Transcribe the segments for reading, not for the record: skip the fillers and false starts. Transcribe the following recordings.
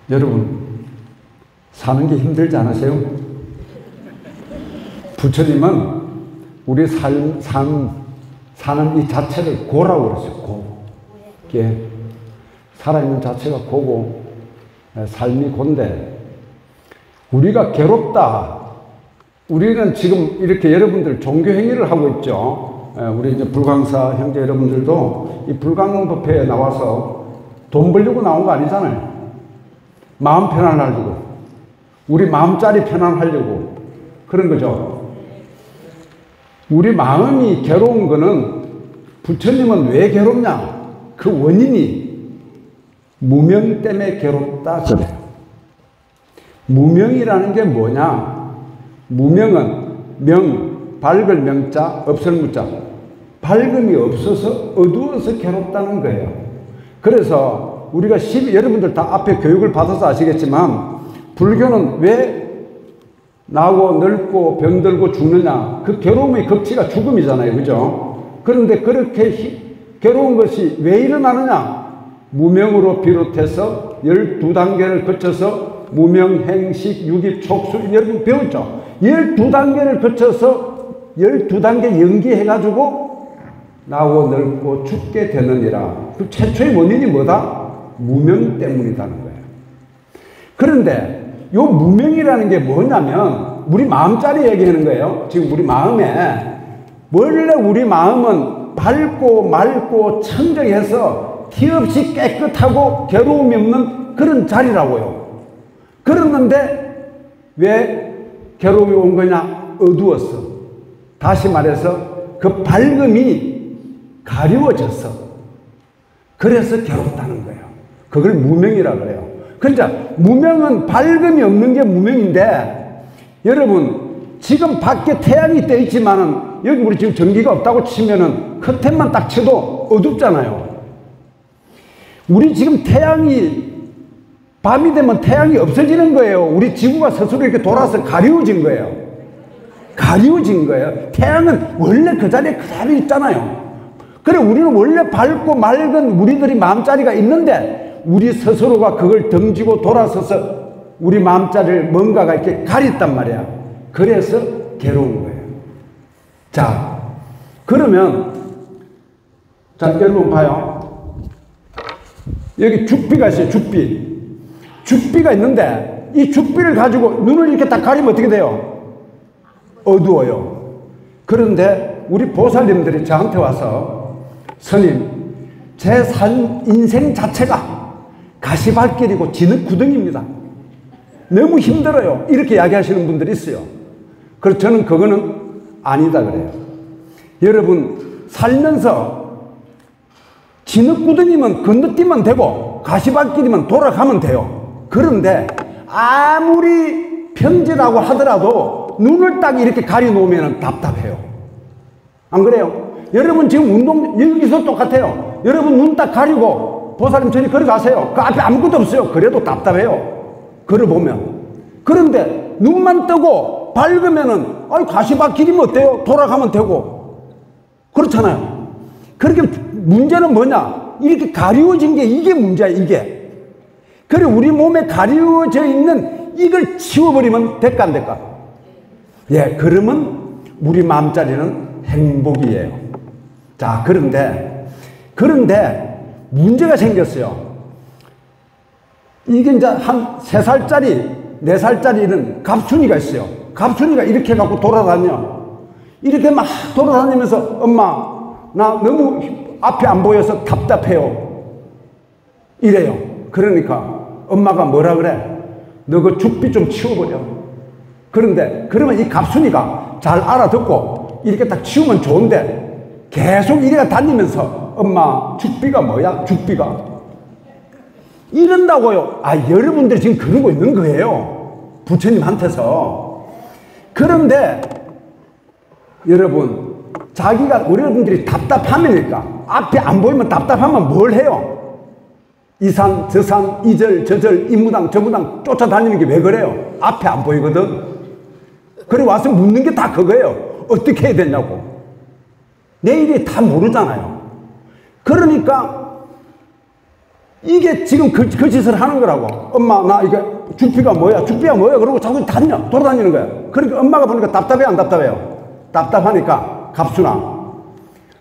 여러분, 사는 게 힘들지 않으세요? 부처님은 우리 사는 이 자체를 고라고 그랬어요. 고. 예. 살아있는 자체가 고고, 삶이 곤데, 우리가 괴롭다. 우리는 지금 이렇게 여러분들 종교행위를 하고 있죠. 우리 이제 불광사 형제 여러분들도 이 불광법회에 나와서 돈 벌려고 나온 거 아니잖아요. 마음 편안하려고. 우리 마음짜리 편안하려고. 그런 거죠. 우리 마음이 괴로운 거는 부처님은 왜 괴롭냐? 그 원인이 무명 때문에 괴롭다 그래요. 무명이라는 게 뭐냐? 무명은 명, 밝을 명자, 없을 무자. 밝음이 없어서 어두워서 괴롭다는 거예요. 그래서 우리가 여러분들 다 앞에 교육을 받아서 아시겠지만 불교는 왜 나고 늙고 병들고 죽느냐? 그 괴로움의 극치가 죽음이잖아요. 그죠? 그런데 그렇게 괴로운 것이 왜 일어나느냐? 무명으로 비롯해서 12단계를 거쳐서 무명, 행식, 유깁, 촉수, 여러분 배웠죠? 12단계를 거쳐서 12단계 연기해가지고 나고 늙고 죽게 되느니라. 그 최초의 원인이 뭐다? 무명 때문이라는 거예요. 그런데 요 무명이라는 게 뭐냐면 우리 마음짜리 얘기하는 거예요. 지금 우리 마음에 원래 우리 마음은 밝고 맑고 청정해서 티 없이 깨끗하고 괴로움이 없는 그런 자리라고요. 그랬는데 왜 괴로움이 온 거냐? 어두웠어. 다시 말해서 그 밝음이 가려워졌어. 그래서 괴롭다는 거예요. 그걸 무명이라 그래요. 그러니까 무명은 밝음이 없는 게 무명인데, 여러분 지금 밖에 태양이 떠 있지만은 여기 우리 지금 전기가 없다고 치면은 커튼만 딱 쳐도 어둡잖아요. 우리 지금 태양이 밤이 되면 태양이 없어지는 거예요. 우리 지구가 스스로 이렇게 돌아서 가려워진 거예요. 가려워진 거예요. 태양은 원래 그 자리에 그대로 있잖아요. 그래 우리는 원래 밝고 맑은 우리들이 마음자리가 있는데 우리 스스로가 그걸 던지고 돌아서서 우리 마음자리를 뭔가가 이렇게 가렸단 말이야. 그래서 괴로운 거예요. 자, 그러면 자 여러분 봐요. 여기 죽비가 있어요. 죽비가 있는데 이 죽비를 가지고 눈을 이렇게 딱 가리면 어떻게 돼요? 어두워요. 그런데 우리 보살님들이 저한테 와서 스님, 제 인생 자체가 가시밭길이고 진흙구덩이입니다. 너무 힘들어요. 이렇게 이야기하시는 분들이 있어요. 그래서 저는 그거는 아니다 그래요. 여러분 살면서 진흙구덩이면 건너뛰면 되고 가시밭길이면 돌아가면 돼요. 그런데 아무리 평지라고 하더라도 눈을 딱 이렇게 가려놓으면 답답해요. 안 그래요? 여러분 지금 운동 여기서 똑같아요. 여러분 눈 딱 가리고 보살님 전에 걸어가세요. 그 앞에 아무것도 없어요. 그래도 답답해요. 걸어보면. 그런데 눈만 뜨고 밝으면은 가시밭길이면 어때요? 돌아가면 되고. 그렇잖아요. 그렇게 문제는 뭐냐? 이렇게 가리워진 게 이게 문제야. 이게. 그래 우리 몸에 가리워져 있는 이걸 치워버리면 될까 안 될까? 예, 그러면 우리 마음자리는 행복이에요. 자, 그런데 문제가 생겼어요. 이게 이제 한 3살짜리, 4살짜리는 갑순이가 있어요. 갑순이가 이렇게 갖고 돌아다녀. 이렇게 막 돌아다니면서 엄마, 나 너무 앞이 안 보여서 답답해요. 이래요. 그러니까 엄마가 뭐라 그래? 너 그 죽비 좀 치워버려. 그러면 이 갑순이가 잘 알아듣고 이렇게 딱 치우면 좋은데 계속 이래가 다니면서 엄마 죽비가 뭐야? 죽비가 이런다고요. 여러분들이 지금 그러고 있는 거예요. 부처님한테서. 그런데 여러분 자기가 여러분들이 답답하니까 앞에 안 보이면 답답하면 뭘 해요? 이 산, 저 산, 이 절, 저 절, 이 무당, 저 무당 쫓아다니는 게 왜 그래요? 앞에 안 보이거든. 그래 와서 묻는 게 다 그거예요. 어떻게 해야 되냐고. 내일이 다 모르잖아요. 그러니까 이게 지금 그 짓을 하는 거라고. 엄마, 나 이게 주피가 뭐야? 주피가 뭐야? 그러고 자꾸 돌아다니는 거야. 그러니까 엄마가 보니까 답답해, 안 답답해요? 답답하니까, 갑순아,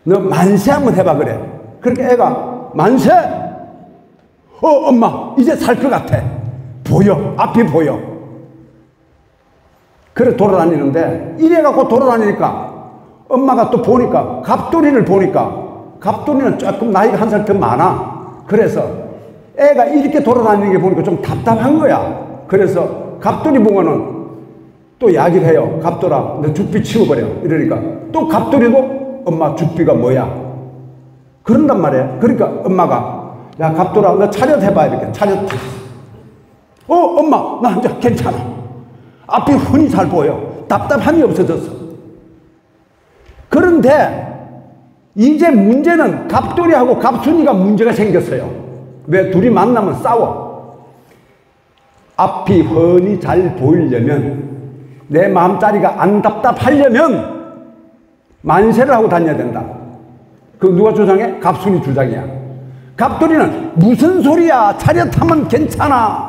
너 만세 한번 해봐, 그래. 그렇게 애가, 만세! 엄마, 이제 살 것 같아. 보여. 앞이 보여. 그래 돌아다니는데, 이래갖고 돌아다니니까, 엄마가 또 보니까, 갑돌이를 보니까, 갑돌이는 조금 나이가 한 살 더 많아. 그래서 애가 이렇게 돌아다니는 게 보니까 좀 답답한 거야. 그래서 갑돌이 보고는 또 이야기를 해요. 갑돌아, 너 죽비 치워버려. 이러니까 또 갑돌이도 엄마 죽비가 뭐야? 그런단 말이에요. 그러니까 엄마가, 야 갑돌아, 너 차렷 해봐. 이렇게 차렷. 엄마, 나 이제 괜찮아. 앞이 흔히 잘 보여. 답답함이 없어졌어. 그런데 이제 문제는 갑돌이하고 갑순이가 문제가 생겼어요. 왜? 둘이 만나면 싸워. 앞이 훤히 잘 보이려면, 내 마음자리가 안 답답하려면 만세를 하고 다녀야 된다. 그 누가 주장해? 갑순이 주장이야. 갑돌이는 무슨 소리야? 차렷하면 괜찮아.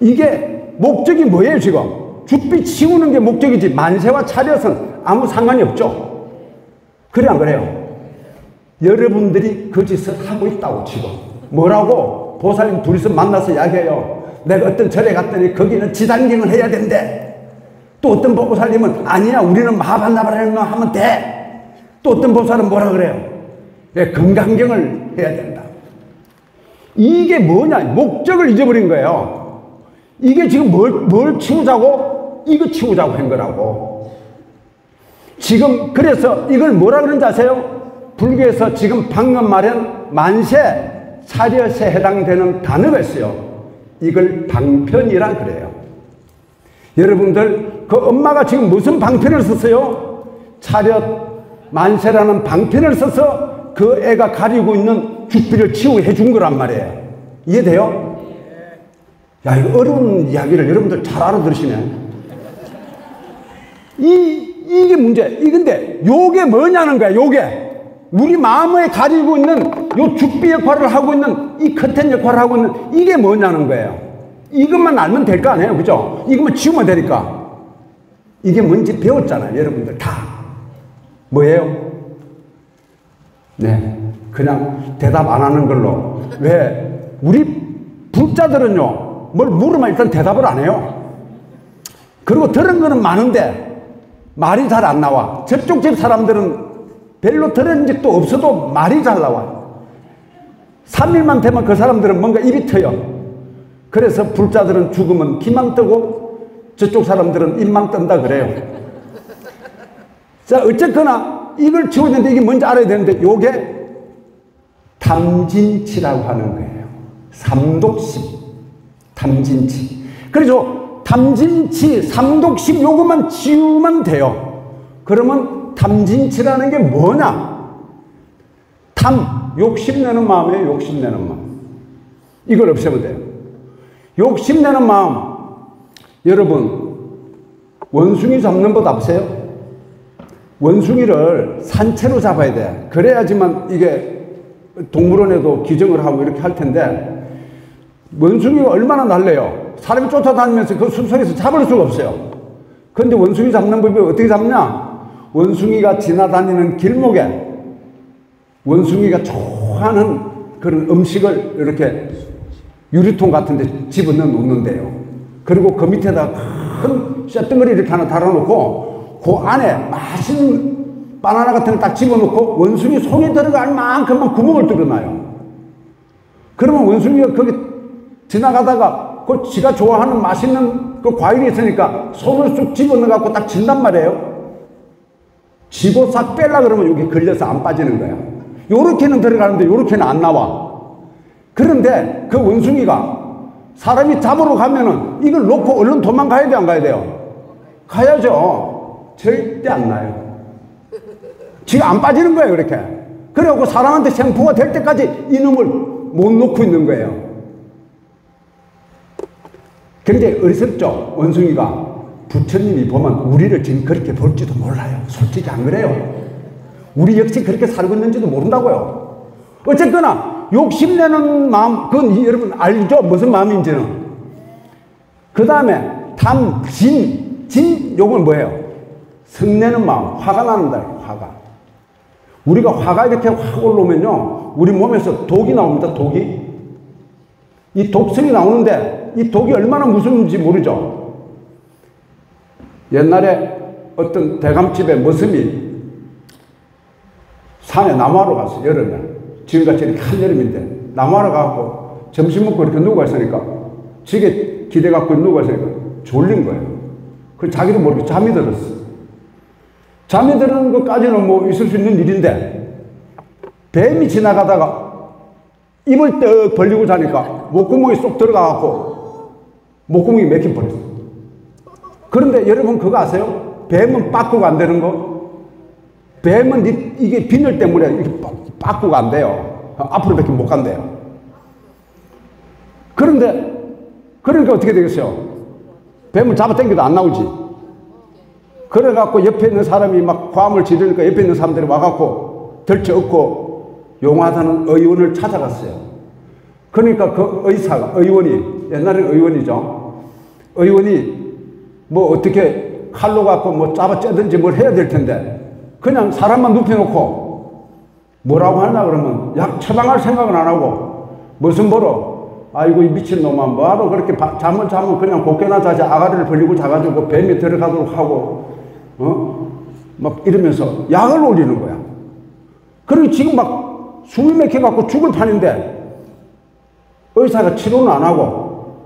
이게 목적이 뭐예요 지금? 죽비 치우는 게 목적이지 만세와 차렷은 아무 상관이 없죠. 그래 안 그래요? 여러분들이 그 짓을 하고 있다고 지금. 뭐라고? 보살님 둘이서 만나서 이야기해요. 내가 어떤 절에 갔더니 거기는 지단경을 해야 된대. 또 어떤 보살님은 아니야, 우리는 마하반나바라는 거 하면 돼. 또 어떤 보살은 뭐라 그래요? 금강경을 해야 된다. 이게 뭐냐? 목적을 잊어버린 거예요. 이게 지금 뭘 치우자고? 이거 치우자고 한 거라고. 지금 그래서 이걸 뭐라 그러는지 아세요? 불교에서 지금 방금 말한 만세, 차렷에 해당되는 단어가 있어요. 이걸 방편이라 그래요. 여러분들, 그 엄마가 지금 무슨 방편을 썼어요? 차렷, 만세라는 방편을 써서 그 애가 가리고 있는 죽비를 치우게 해준 거란 말이에요. 이해돼요? 야, 이거 어려운 이야기를 여러분들 잘 알아들으시네. 이게 문제. 근데 요게 뭐냐는 거야, 요게. 우리 마음에 가지고 있는 요 죽비 역할을 하고 있는 이 커튼 역할을 하고 있는 이게 뭐냐는 거예요. 이것만 알면 될 거 아니에요, 그죠? 이것만 치우면 되니까. 이게 뭔지 배웠잖아요, 여러분들 다. 뭐예요? 네, 그냥 대답 안 하는 걸로. 왜? 우리 불자들은요, 뭘 물으면 일단 대답을 안 해요. 그리고 들은 거는 많은데 말이 잘 안 나와. 저쪽 집 사람들은 별로 들은 적도 없어도 말이 잘 나와. 3일만 되면 그 사람들은 뭔가 입이 트여. 그래서 불자들은 죽으면 기만 뜨고 저쪽 사람들은 입만 뜬다 그래요. 자, 어쨌거나 이걸 치우는데 이게 뭔지 알아야 되는데 요게 탐진치라고 하는 거예요. 삼독심, 탐진치. 그래서 탐진치, 삼독심 요것만 치우면 돼요. 그러면 탐진치라는 게 뭐냐? 탐, 욕심내는 마음이에요. 욕심내는 마음. 이걸 없애면 돼요. 욕심내는 마음. 여러분, 원숭이 잡는 법 아세요? 원숭이를 산채로 잡아야 돼. 그래야지만 이게 동물원에도 기증을 하고 이렇게 할 텐데, 원숭이가 얼마나 날래요? 사람이 쫓아다니면서 그 숲속에서 잡을 수가 없어요. 그런데 원숭이 잡는 법이 어떻게 잡냐? 원숭이가 지나다니는 길목에 원숭이가 좋아하는 그런 음식을 이렇게 유리통 같은 데 집어넣어 놓는데요. 그리고 그 밑에다 큰 쇳덩어리 이렇게 하나 달아놓고 그 안에 맛있는 바나나 같은 거 딱 집어넣고 원숭이 손이 들어갈 만큼만 구멍을 뚫어놔요. 그러면 원숭이가 거기 지나가다가 그 지가 좋아하는 맛있는 그 과일이 있으니까 손을 쑥 집어넣어갖고 딱 진단 말이에요. 지고 싹 빼려 그러면 여기 걸려서 안 빠지는 거야. 요렇게는 들어가는데 요렇게는 안 나와. 그런데 그 원숭이가 사람이 잡으러 가면은 이걸 놓고 얼른 도망가야 돼, 안 가야 돼요? 가야죠. 절대 안 나요. 지가 안 빠지는 거예요, 그렇게. 그래갖고 사람한테 생포가 될 때까지 이놈을 못 놓고 있는 거예요. 굉장히 어리석죠, 원숭이가. 부처님이 보면 우리를 지금 그렇게 볼지도 몰라요. 솔직히 안 그래요? 우리 역시 그렇게 살고 있는지도 모른다고요. 어쨌거나 욕심내는 마음, 그건 여러분 알죠? 무슨 마음인지는. 그 다음에 탐, 진, 요건 뭐예요? 성내는 마음, 화가 나는다, 화가. 우리가 화가 이렇게 확 올라오면요, 우리 몸에서 독이 나옵니다, 독이. 이 독성이 나오는데, 이 독이 얼마나 무서운지 모르죠? 옛날에 어떤 대감집의 머슴이 산에 나무하러 갔어, 여름에. 지금같이 이렇게 한여름인데, 나무하러 가고 점심 먹고 이렇게 누워 있으니까, 지게 기대갖고 누워 있으니까 졸린 거예요. 그래서 자기도 모르게 잠이 들었어. 잠이 드는 것까지는 뭐 있을 수 있는 일인데, 뱀이 지나가다가 입을 떡 벌리고 자니까 목구멍이 쏙 들어가갖고 목구멍이 맥힌 뻔했어. 그런데 여러분 그거 아세요? 뱀은 빠꾸가 안 되는 거? 뱀은 이게 비늘 때문에 이렇게 빠꾸가 안 돼요. 앞으로 밖에 못 간대요. 그러니까 어떻게 되겠어요? 뱀을 잡아당겨도 안 나오지. 그래갖고 옆에 있는 사람이 막 과음을 지르니까 옆에 있는 사람들이 와갖고 덜쳐엎고 용하다는 의원을 찾아갔어요. 그러니까 그 의원이, 옛날엔 의원이죠. 의원이 뭐 어떻게 칼로 갖고 뭐 잡아째든지 뭘 해야 될 텐데, 그냥 사람만 눕혀놓고 뭐라고 하냐 그러면 약 처방할 생각은 안 하고, 무슨 보러, 아이고 이 미친놈아 뭐하러 그렇게 잠을 자면 그냥 곱게나 자지, 아가리를 벌리고 자가지고 뱀이 들어가도록 하고 막 이러면서 약을 올리는 거야. 그리고 지금 막 숨이 막혀갖고 죽을 판인데 의사가 치료는 안 하고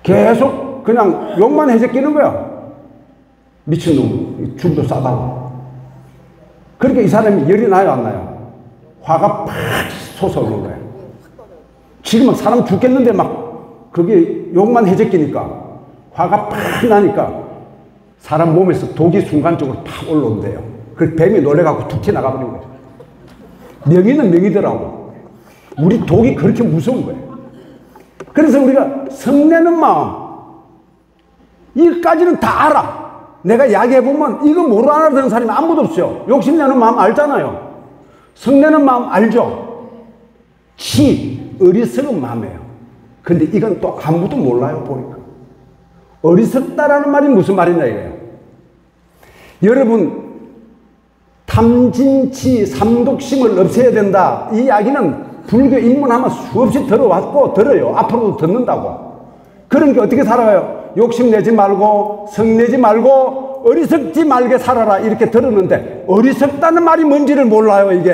계속 그냥 욕만 해제끼는 거야. 미친놈, 죽도 싸다고. 그러니까 이 사람이 열이 나요, 안 나요? 화가 팍 솟아오는 거야. 지금 막 사람 죽겠는데 막 그게 욕만 해제끼니까 화가 팍 나니까 사람 몸에서 독이 순간적으로 팍 올라온대요. 그 뱀이 놀래갖고 툭 튀어나가버린 거죠. 명의는 명의더라고. 우리 독이 그렇게 무서운 거예요. 그래서 우리가 성내는 마음, 이까지는 다 알아. 내가 이야기해보면 이거 모르 알아듣는 사람이 아무도 없어요. 욕심내는 마음 알잖아요. 성내는 마음 알죠. 어리석은 마음이에요. 근데 이건 또 아무도 몰라요, 보니까. 어리석다라는 말이 무슨 말이냐 이거예요. 여러분, 탐진치 삼독심을 없애야 된다, 이 이야기는 불교 입문하면 수없이 들어왔고 들어요. 앞으로도 듣는다고. 그러니까 어떻게 살아가요? 욕심내지 말고 성내지 말고 어리석지 말게 살아라 이렇게 들었는데, 어리석다는 말이 뭔지를 몰라요. 이게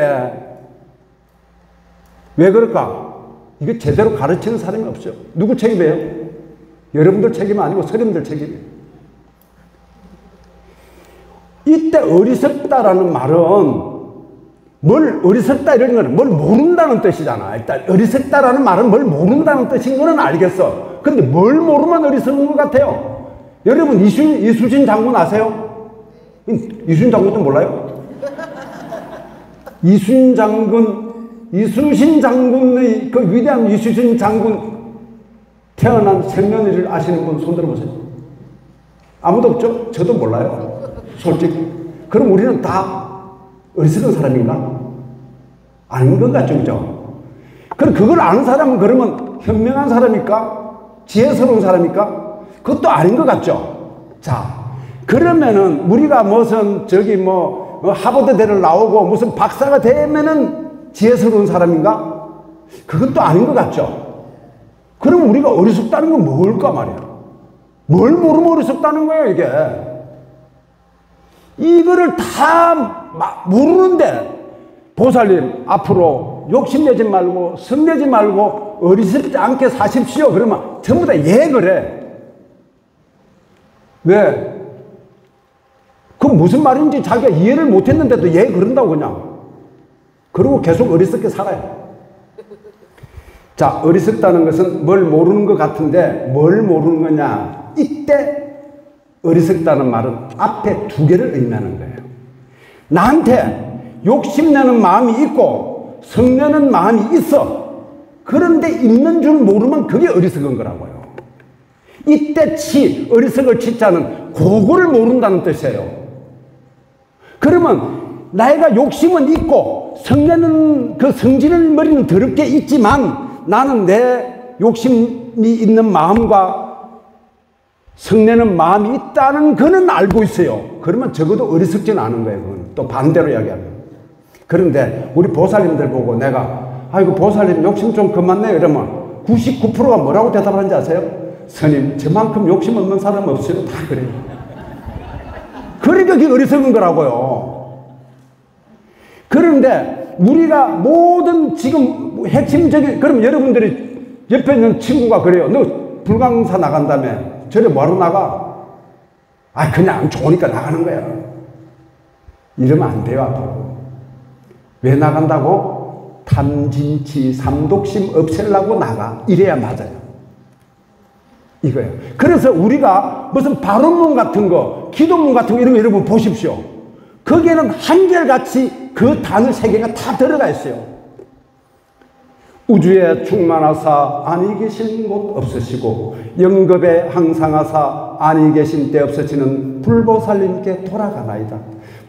왜 그럴까? 이거 제대로 가르치는 사람이 없죠. 누구 책임이에요? 여러분들 책임 아니고 스님들 책임이에요. 이때 어리석다라는 말은, 뭘 어리석다 이런 거는 뭘 모른다는 뜻이잖아. 일단 어리석다라는 말은 뭘 모른다는 뜻인 거는 알겠어. 근데 뭘 모르면 어리석은 것 같아요. 여러분 이수신 장군 아세요? 이수신 장군도 몰라요? 이수신 장군의 그 위대한 이수신 장군 태어난 생년일을 아시는 분 손 들어보세요. 아무도 없죠? 저도 몰라요, 솔직히. 그럼 우리는 다 어리석은 사람인가? 아닌 것 같죠, 그죠? 그럼 그걸 아는 사람은 그러면 현명한 사람입니까? 지혜스러운 사람입니까? 그것도 아닌 것 같죠? 자, 그러면은 우리가 무슨 하버드대를 나오고 무슨 박사가 되면은 지혜스러운 사람인가? 그것도 아닌 것 같죠? 그럼 우리가 어리석다는 건 뭘까 말이야? 뭘 모르면 어리석다는 거예요, 이게. 이거를 다 모르는데, 보살님 앞으로 욕심내지 말고 성내지 말고 어리석지 않게 사십시오 그러면 전부 다 예 그래. 왜? 그건 무슨 말인지 자기가 이해를 못했는데도 예 그런다고 그냥. 그리고 계속 어리석게 살아요. 자, 어리석다는 것은 뭘 모르는 것 같은데 뭘 모르는 거냐. 이때 어리석다는 말은 앞에 두 개를 의미하는 거예요. 나한테 욕심내는 마음이 있고 성내는 마음이 있어. 그런데 있는 줄 모르면 그게 어리석은 거라고요. 이때 어리석을 치자는 그거를 모른다는 뜻이에요. 그러면 내가 욕심은 있고 성내는 그 성질의 머리는 더럽게 있지만 나는 내 욕심이 있는 마음과 성내는 마음이 있다는 거는 알고 있어요. 그러면 적어도 어리석지는 않은 거예요. 그건. 또 반대로 이야기하면. 그런데 우리 보살님들 보고 내가 아이고 보살님 욕심 좀 그만 내요 이러면 99%가 뭐라고 대답하는지 아세요? 스님 저만큼 욕심 없는 사람 없어요. 다 그래요. 그러니까 그게 어리석은 거라고요. 그런데 우리가 모든 지금 핵심적인 그럼 여러분들이 옆에 있는 친구가 그래요. 너 불광사 나간다며 저래 뭐하러 나가? 아 그냥 좋으니까 나가는 거야. 이러면 안 돼요. 앞으로. 왜 나간다고? 탐진치 삼독심 없애려고 나가. 이래야 맞아요. 이거예요. 그래서 우리가 무슨 발언문 같은 거, 기도문 같은 거 이런 거 여러분 보십시오. 거기에는 한결같이 그 단어 세 개가 다 들어가 있어요. 우주에 충만하사 아니 계신 곳 없으시고 영겁에 항상하사 아니 계신 때 없으시는 불보살님께 돌아가나이다.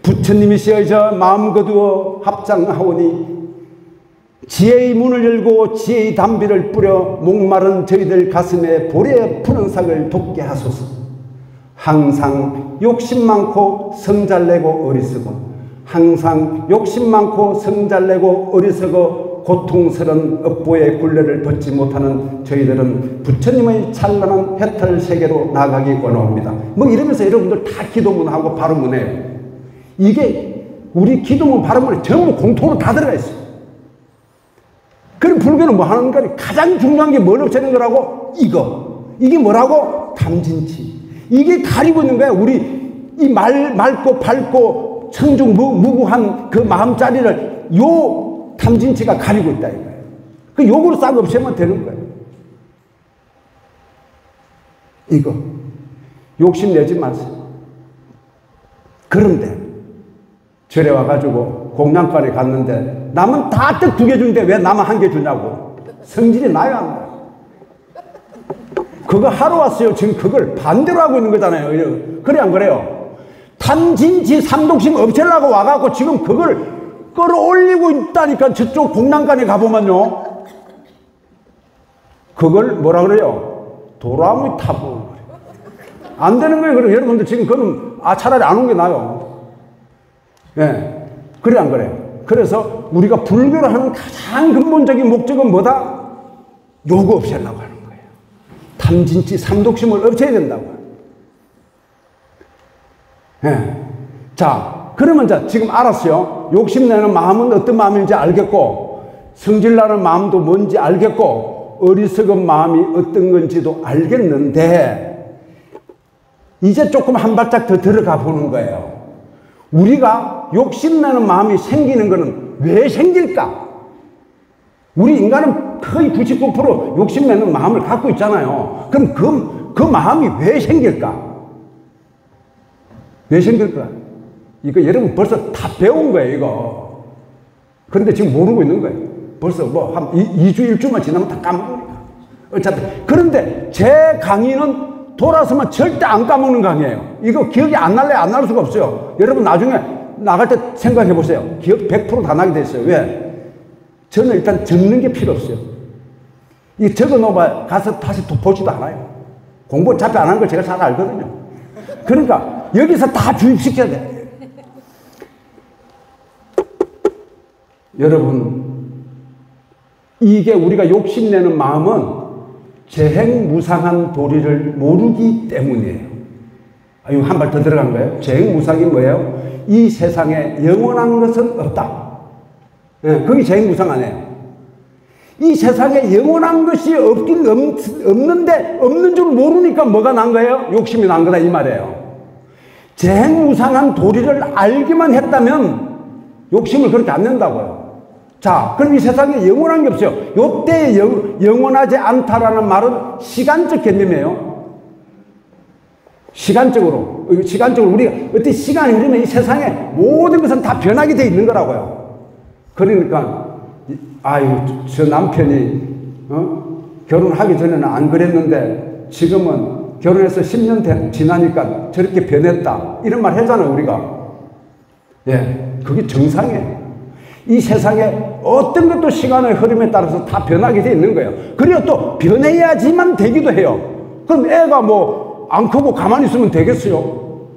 부처님이시여 저 마음 거두어 합장하오니 지혜의 문을 열고 지혜의 담비를 뿌려 목마른 저희들 가슴에 보리의 푸른 삭을 돋게 하소서. 항상 욕심 많고 성잘내고 어리석어 항상 욕심 많고 성잘내고 어리석어 고통스러운 업보의 굴레를 벗지 못하는 저희들은 부처님의 찬란한 해탈 세계로 나가기 원합니다. 뭐 이러면서 여러분들 다 기도문하고 발언문해요. 이게 우리 기도문 발언문에 전부 공통으로 다 들어가 있어요. 그럼 불교는 뭐 하는 거니? 가장 중요한 게 뭘 없애는 거라고? 이거. 이게 뭐라고? 탐진치. 이게 가리고 있는 거야. 우리 이 맑고 밝고 청중무구한 그 마음자리를 요 탐진치가 가리고 있다 이거예요. 그 요거로 싹 없애면 되는 거예요. 이거. 욕심내지 마세요. 그런데 절에 와가지고 공양관에 갔는데 남은 다 떡 2개 주는데 왜 나만 1개 주냐고. 성질이 나요 안 나요? 그거 하러 왔어요. 지금 그걸 반대로 하고 있는 거잖아요. 그래 안 그래요? 탐진치 삼독심 없애려고 와갖고 지금 그걸 끌어올리고 있다니까. 저쪽 공양관에 가보면요 그걸 뭐라 그래요? 도라미 타보. 안 되는 거예요. 그럼 여러분들 지금 그럼 차라리 안 온 게 나아요. 예. 그래 안 그래요? 그래서 우리가 불교를 하는 가장 근본적인 목적은 뭐다? 요거 없애려고 하는 거예요. 탐진치 삼독심을 없애야 된다고. 예. 자, 그러면 자, 지금 알았어요. 욕심내는 마음은 어떤 마음인지 알겠고, 성질나는 마음도 뭔지 알겠고, 어리석은 마음이 어떤 건지도 알겠는데, 이제 조금 한 발짝 더 들어가 보는 거예요. 우리가 욕심내는 마음이 생기는 것은 왜 생길까? 우리 인간은 거의 99% 욕심내는 마음을 갖고 있잖아요. 그럼 그 마음이 왜 생길까? 왜 생길까? 이거 여러분 벌써 다 배운 거예요, 이거. 그런데 지금 모르고 있는 거예요. 벌써 뭐 한 2주, 1주만 지나면 다 까먹으니까. 어차피. 그런데 제 강의는 돌아서면 절대 안 까먹는 강의예요. 이거 기억이 안 날래 안 날 수가 없어요. 여러분 나중에 나갈 때 생각해 보세요. 기억 100% 다 나게 됐어요. 왜? 저는 일단 적는 게 필요 없어요. 이 적어 놓으면 가서 다시 보지도 않아요. 공부 어차피 안 하는 걸 제가 잘 알거든요. 그러니까 여기서 다 주입시켜야 돼. 여러분, 이게 우리가 욕심내는 마음은 재행무상한 도리를 모르기 때문이에요. 이거 한 발 더 들어간 거예요. 재행무상이 뭐예요? 이 세상에 영원한 것은 없다. 네, 그게 재행무상 아니에요. 이 세상에 영원한 것이 없긴 없는데 없는 줄 모르니까 뭐가 난 거예요? 욕심이 난 거다 이 말이에요. 재행무상한 도리를 알기만 했다면 욕심을 그렇게 안 낸다고요. 자, 그럼 이 세상에 영원한 게 없어요. 요때 영원하지 않다라는 말은 시간적 개념이에요. 시간적으로 우리가 어떤 시간이 흐르면 이 세상에 모든 것은 다 변하게 돼 있는 거라고요. 그러니까 아유 저 남편이 결혼하기 전에는 안 그랬는데 지금은 결혼해서 10년 지나니까 저렇게 변했다 이런 말 하잖아요 우리가. 예, 그게 정상이에요. 이 세상에 어떤 것도 시간의 흐름에 따라서 다 변하게 돼 있는 거예요. 그리고 또 변해야지만 되기도 해요. 그럼 애가 뭐 안 크고 가만히 있으면 되겠어요?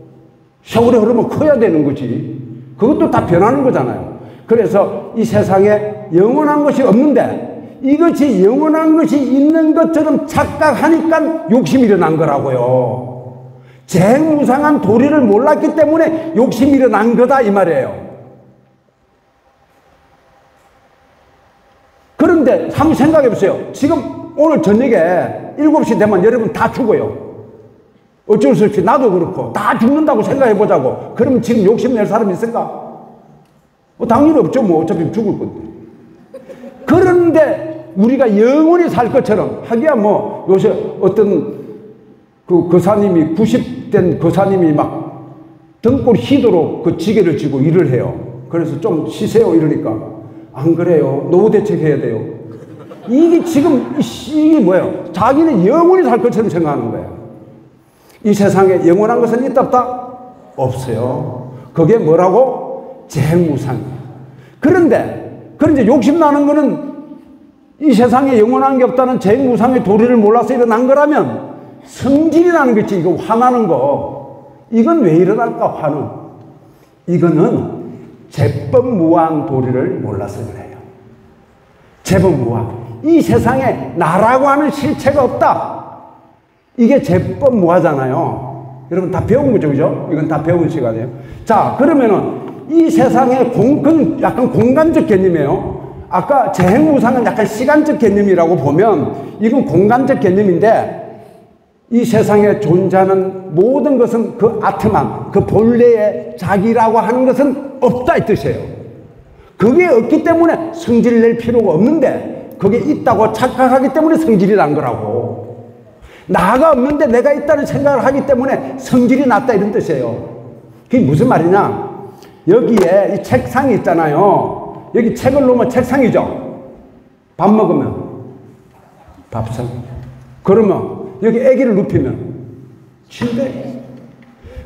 세월이 흐르면 커야 되는 거지. 그것도 다 변하는 거잖아요. 그래서 이 세상에 영원한 것이 없는데 이것이 영원한 것이 있는 것처럼 착각하니까 욕심이 일어난 거라고요. 재무상한 도리를 몰랐기 때문에 욕심이 일어난 거다 이 말이에요. 그런데 한번 생각해 보세요. 지금 오늘 저녁에 7시 되면 여러분 다 죽어요. 어쩔 수 없이 나도 그렇고 다 죽는다고 생각해 보자고. 그러면 지금 욕심낼 사람이 있을까? 당연히 없죠. 뭐 어차피 죽을 건데. 그런데 우리가 영원히 살 것처럼 하기야 뭐 요새 어떤 그 거사님이 90된 거사님이 막 등골 휘도록 그 지게를 쥐고 일을 해요. 그래서 좀 쉬세요 이러니까 안 그래요. 노후 대책해야 돼요. 이게 지금 이게 뭐예요? 자기는 영원히 살 것처럼 생각하는 거예요. 이 세상에 영원한 것은 있다 없다? 없어요. 그게 뭐라고? 재무상이에요. 그런데 욕심나는 거는 이 세상에 영원한 게 없다는 재무상의 도리를 몰라서 일어난 거라면 성질이라는 거지. 이거 화나는 거. 이건 왜 일어날까 화는? 이거는 제법무한 도리를 몰라서 그래요. 제법무한. 이 세상에 나라고 하는 실체가 없다. 이게 제법무하잖아요. 여러분 다 배운 거죠, 그죠? 이건 다 배운 시간이에요. 자, 그러면은 이 세상에 그건 약간 공간적 개념이에요. 아까 재무상은 약간 시간적 개념이라고 보면 이건 공간적 개념인데 이 세상에 존재하는 모든 것은 그 아트만, 그 본래의 자기라고 하는 것은 없다 이 뜻이에요. 그게 없기 때문에 성질을 낼 필요가 없는데 그게 있다고 착각하기 때문에 성질이 난 거라고. 나가 없는데 내가 있다는 생각을 하기 때문에 성질이 났다 이런 뜻이에요. 그게 무슨 말이냐? 여기에 이 책상이 있잖아요. 여기 책을 놓으면 책상이죠. 밥 먹으면 밥상. 그러면 여기 아기를 눕히면 침대.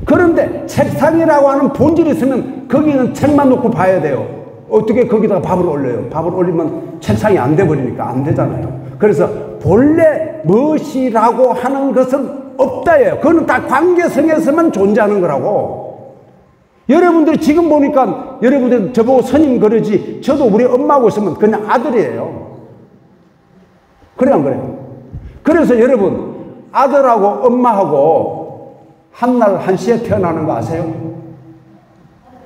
그런데 책상이라고 하는 본질이 있으면 거기는 책만 놓고 봐야 돼요. 어떻게 거기다가 밥을 올려요? 밥을 올리면 책상이 안 돼버리니까 안 되잖아요. 그래서 본래 무엇이라고 하는 것은 없다예요. 그거는 다 관계성에서만 존재하는 거라고. 여러분들이 지금 보니까 여러분들 저보고 스님 그러지 저도 우리 엄마하고 있으면 그냥 아들이에요. 그래 안 그래요? 그래서 여러분 아들하고 엄마하고 한날 한시에 태어나는 거 아세요?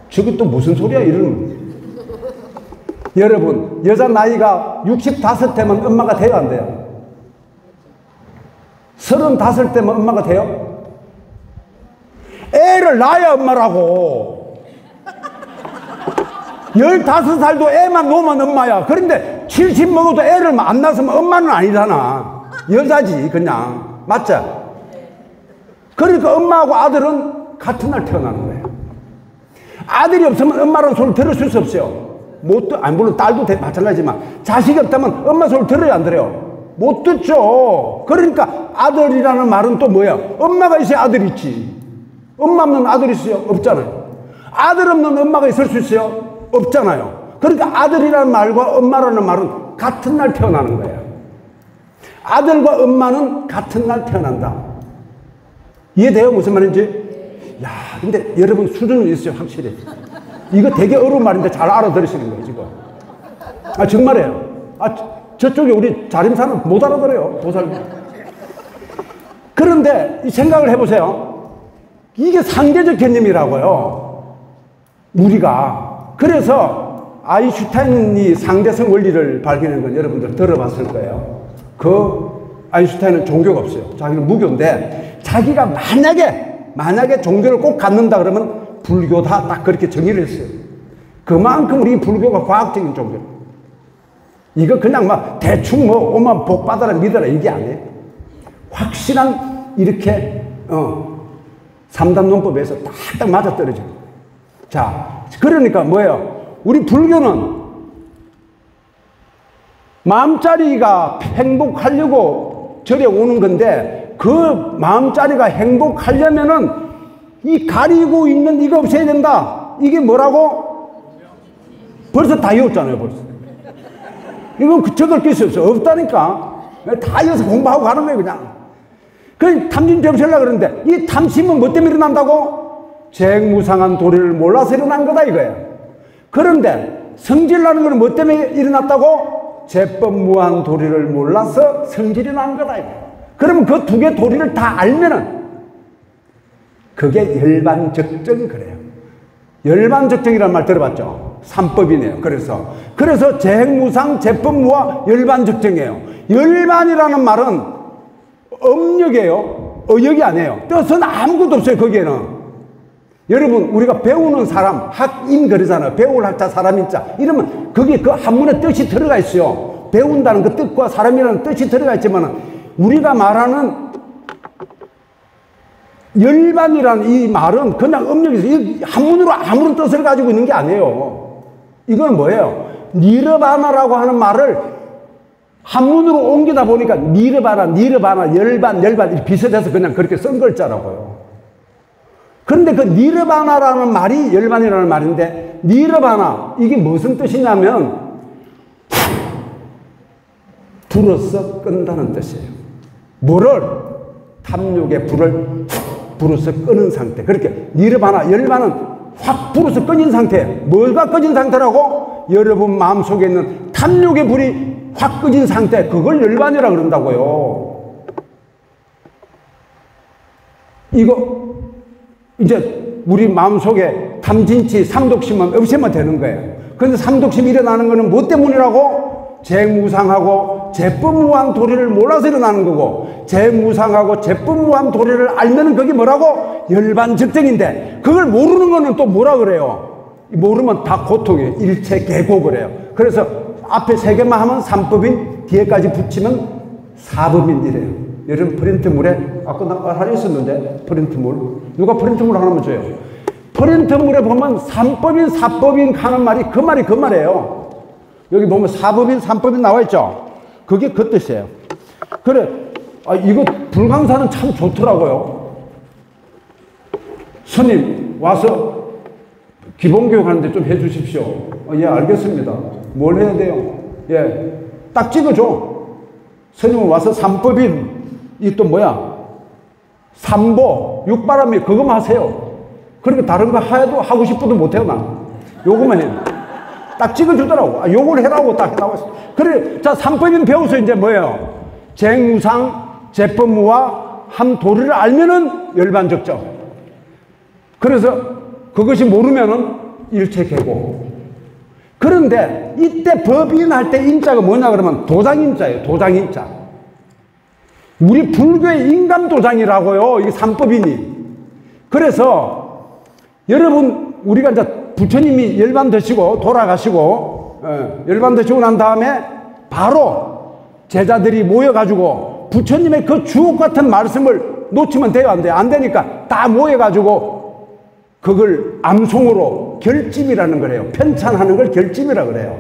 저게 또 무슨 소리야 이러는. 여러분 여자 나이가 65 되면 엄마가 돼요 안 돼요? 35 되면 엄마가 돼요? 애를 낳아야 엄마라고. 15살도 애만 놓으면 엄마야. 그런데 70 먹어도 애를 안 낳았으면 엄마는 아니잖아. 여자지 그냥. 맞죠? 그러니까 엄마하고 아들은 같은 날 태어나는 거예요. 아들이 없으면 엄마라는 소리를 들을 수 없어요. 아니 물론 딸도 마찬가지지만 자식이 없다면 엄마 소리를 들어요 안 들어요? 못 듣죠. 그러니까 아들이라는 말은 또 뭐야? 엄마가 있어야 아들이 있지. 엄마 없는 아들이 있어요? 없잖아요. 아들 없는 엄마가 있을 수 있어요? 없잖아요. 그러니까 아들이라는 말과 엄마라는 말은 같은 날 태어나는 거예요. 아들과 엄마는 같은 날 태어난다. 이해돼요? 무슨 말인지? 야, 근데 여러분 수준은 있어요, 확실히. 이거 되게 어려운 말인데 잘 알아들으시는 거예요, 지금. 아, 정말이에요. 아, 저쪽에 우리 자림사는 못 알아들어요, 보살님. 그런데 이 생각을 해보세요. 이게 상대적 개념이라고요. 우리가. 그래서 아인슈타인이 상대성 원리를 발견한 건 여러분들 들어봤을 거예요. 그 아인슈타인은 종교가 없어요. 자기는 무교인데 자기가 만약에 종교를 꼭 갖는다 그러면 불교다 딱 그렇게 정의를 했어요. 그만큼 우리 불교가 과학적인 종교. 이거 그냥 막 대충 뭐 오만 복 받아라 믿어라 이게 아니에요. 확실한 이렇게 3단 논법에서 딱 맞아떨어져요. 자, 그러니까 뭐예요? 우리 불교는 마음자리가 행복하려고 절에 오는 건데 그 마음자리가 행복하려면은 이 가리고 있는 이거 없애야 된다. 이게 뭐라고? 벌써 다 이었잖아요, 벌써. 이건 적을 낄 수 없어. 없다니까. 다 이어서 공부하고 가는 거예요, 그냥. 그 탐진 병실하려고 그러는데, 이 탐심은 뭐 때문에 일어난다고? 재무상한 도리를 몰라서 일어난 거다, 이거예요. 그런데 성질나는 거는 뭐 때문에 일어났다고? 재법무한 도리를 몰라서 성질이 난 거다, 이거예요. 그러면 그 두 개 도리를 다 알면은, 그게 열반적정이 그래요. 열반적정이라는 말 들어봤죠? 삼법이네요. 그래서 재무상, 재법무와 열반적정이에요. 열반이라는 말은 음력이에요. 어역이 아니에요. 뜻은 아무것도 없어요, 거기에는. 여러분, 우리가 배우는 사람, 학인 그러잖아요. 배울 학자, 사람인자. 이러면 거기에 그 한문에 뜻이 들어가 있어요. 배운다는 그 뜻과 사람이라는 뜻이 들어가 있지만, 우리가 말하는 열반이라는 이 말은 그냥 음력에서 한문으로 아무런 뜻을 가지고 있는 게 아니에요. 이건 뭐예요? 니르바나라고 하는 말을 한문으로 옮기다 보니까 니르바나, 열반 비슷해서 그냥 그렇게 쓴 글자라고요. 그런데 그 니르바나라는 말이 열반이라는 말인데, 니르바나, 이게 무슨 뜻이냐면, 불어서 끈다는 뜻이에요. 뭐를? 탐욕의 불을 불어서 끄는 상태. 그렇게 니르바나, 열반은 확 불어서 꺼진 상태. 뭐가 꺼진 상태라고? 여러분 마음속에 있는 탐욕의 불이 확 꺼진 상태. 그걸 열반이라 그런다고요. 이거 이제 우리 마음속에 탐진치, 삼독심만 없애면 되는 거예요. 그런데 삼독심이 일어나는 거는 뭐 때문이라고? 재무상하고 재법무한 도리를 몰라서 일어나는 거고, 재무상하고 재법무한 도리를 알면은 그게 뭐라고? 열반적정인데, 그걸 모르는 거는 또 뭐라 그래요? 모르면 다 고통이에요. 일체계고 그래요. 그래서 앞에 세 개만 하면 삼법인, 뒤에까지 붙이면 사법인이래요. 여러분 프린트물에 아까 나 하나 있었는데, 프린트물 누가 프린트물 하나만 줘요. 프린트물에 보면 삼법인, 사법인 하는 말이 그 말이에요. 여기 보면 사법인, 삼법인 나와 있죠? 그게 그 뜻이에요. 그래, 이거 불광사는 참 좋더라고요. 스님, 와서 기본교육 하는데 좀 해주십시오. 예, 알겠습니다. 뭘 해야 돼요? 예, 딱 찍어줘. 스님은 와서 삼법인, 이 또 뭐야? 삼보, 육바람이 그거만 하세요. 그렇게 다른 거 해도 하고 싶어도 못해요, 난. 요거만 해요. 딱 찍어주더라고. 요걸 해라고 딱 나왔어. 그래, 자, 삼법인 배워서 이제 뭐예요? 재무상, 재법무와 한 도리를 알면은 열반적정. 그래서 그것이 모르면은 일체계고. 그런데 이때 법인 할 때 인자가 뭐냐 그러면 도장인자예요. 도장인자. 우리 불교의 인감도장이라고요. 이게 삼법인이. 그래서 여러분, 우리가 이제 부처님이 열반 드시고 돌아가시고, 열반 드시고 난 다음에 바로 제자들이 모여가지고 부처님의 그 주옥 같은 말씀을 놓치면 돼요, 안 돼요? 안 되니까 다 모여가지고 그걸 암송으로 결집이라는 거래요. 편찬하는 걸 결집이라 그래요,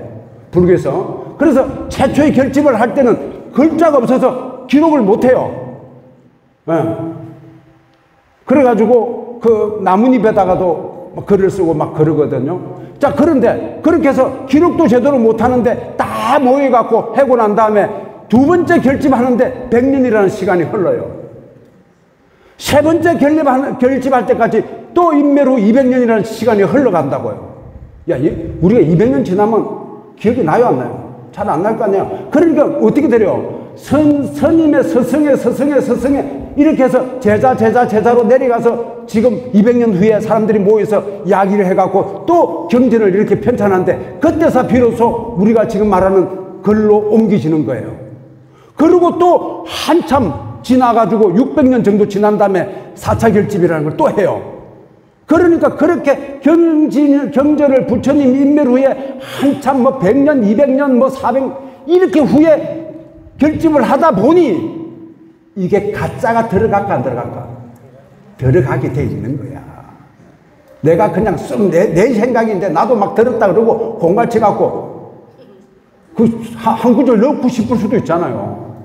불교에서. 그래서 최초의 결집을 할 때는 글자가 없어서 기록을 못해요. 그래가지고 그 나뭇잎에다가도 글을 쓰고 막 그러거든요. 자, 그런데 그렇게 해서 기록도 제대로 못하는데 다 모여갖고 해고 난 다음에 두 번째 결집하는데 100년이라는 시간이 흘러요. 세 번째 결집할 때까지 또 인멸 후 200년이라는 시간이 흘러간다고요. 야, 우리가 200년 지나면 기억이 나요, 안 나요? 잘 안 날 거 아니에요. 그러니까 어떻게 돼요? 스님의 스승에 이렇게 해서 제자로 내려가서 지금 200년 후에 사람들이 모여서 이야기를 해갖고 또 경전을 이렇게 편찬하는데, 그때서 비로소 우리가 지금 말하는 글로 옮기시는 거예요. 그리고 또 한참 지나가지고 600년 정도 지난 다음에 4차 결집이라는 걸 또 해요. 그러니까 그렇게 경전을 부처님 인멸 후에 한참 뭐 100년, 200년, 뭐 400년 이렇게 후에 결집을 하다 보니 이게 가짜가 들어갈까 안 들어갈까? 들어가게 돼 있는 거야. 내가 그냥 내 생각인데 나도 막 들었다 그러고 공갈치 갖고 한 구절 넣고 싶을 수도 있잖아요.